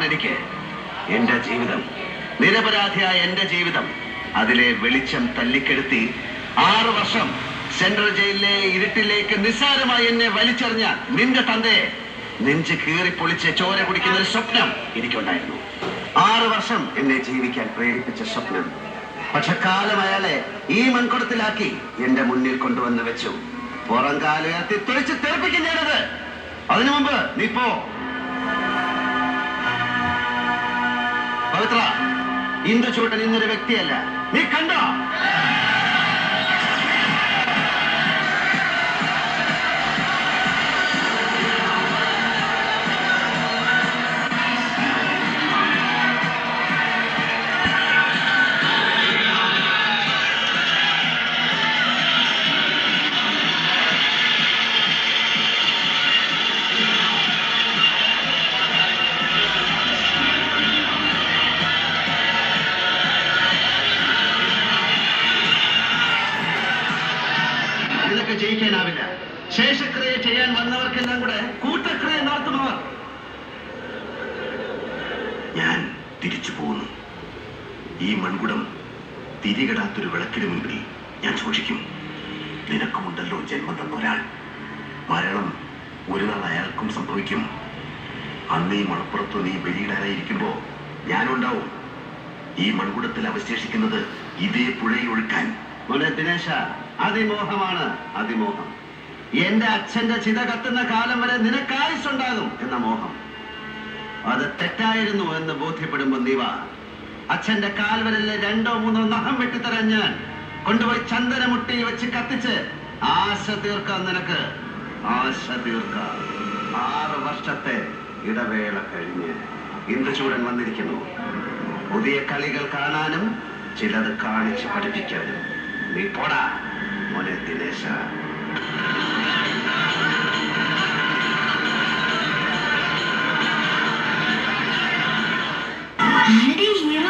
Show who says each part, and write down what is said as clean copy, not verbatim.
Speaker 1: സ്വപ്നമാണ് എനിക്ക്. എന്റെ ജീവിതം, നിരപരാധിയായ എന്റെ ജീവിതം, അതിലെ വെളിച്ചം തല്ലിക്കെടുത്തി 6 വർഷം സെൻട്രൽ ജയിലിലെ ഇരുട്ടിലേക്ക് നിസ്സാരമായി എന്നെ വലിച്ചെറിഞ്ഞ നിന്റെ തന്തയെ നെഞ്ച് കീറി പൊളിച്ച് ചോര കുടിക്കുന്ന ഒരു സ്വപ്നം എനിക്കുണ്ടായിരുന്നു. 6 വർഷം എന്നെ ജീവിക്കാൻ പ്രേരിപ്പിച്ച സ്വപ്നം. പക്ഷെ കാലം അയാളെ ഈ മൺകുടത്തിലാക്കി എന്റെ മുന്നിൽ കൊണ്ടുവന്ന് വെച്ചു. പുറം കാലുയർത്തി തുളിച്ച് തെറിപ്പിക്കുന്നത്. അതിനു മുമ്പ് നീ പോ. പവിത്ര, ഇന്ദുചൂട്ടൻ ഇന്നൊരു വ്യക്തിയല്ല. നീ കണ്ടോ? ജയിക്കാനാവില്ല. ശേഷക്രിയ ചെയ്യാൻ വന്നവർക്കെല്ലാം കൂടെ കൂട്ടക്രിയ നടത്തുന്നവർ. ഞാൻ തിരിച്ചു പോകുന്നു. ഈ മൺകുടം തിരികെടാത്തൊരു വിളക്കിന് മുമ്പിൽ ഞാൻ സൂക്ഷിക്കും. നിനക്കുമുണ്ടല്ലോ ജന്മം തന്ന ഒരാൾ. മരണം ഒരു നാൾ അയാൾക്കും സംഭവിക്കും. അന്ന് ഈ മണപ്പുറത്ത് നീ ബലിയിടാനായിരിക്കുമ്പോ ഞാനുണ്ടാവും. ഈ മൺകുടത്തിൽ അവശേഷിക്കുന്നത് ഇതേ പുഴയിൽ ഒഴുക്കാൻ. മോനെ ദിനേശ, അതിമോഹമാണ്, അതിമോഹം. എന്റെ അച്ഛന്റെ ചിത കത്തുന്ന കാലം വരെ നിനക്കായുസുണ്ടാകും എന്ന മോഹം. അത് തെറ്റായിരുന്നു എന്ന് ബോധ്യപ്പെടുമ്പോ നീവ. അച്ഛന്റെ കാൽവരലിലെ 2 or 3 നഖം വെട്ടിത്തരാൻ ഞാൻ കൊണ്ടുപോയി ചന്ദനമുട്ടിയിൽ വെച്ച് കത്തിച്ച് ആശ തീർക്കാം. നിനക്ക് ആശ തീർക്കാം. 6 വർഷത്തെ ഇടവേള കഴിഞ്ഞ് ഇന്ദുചൂടൻ വന്നിരിക്കുന്നു. പുതിയ കളികൾ കാണാനും ചിലത് കാണിച്ച് പഠിപ്പിക്കാനും. നീ പോടാ മോനെ ദിനേശ.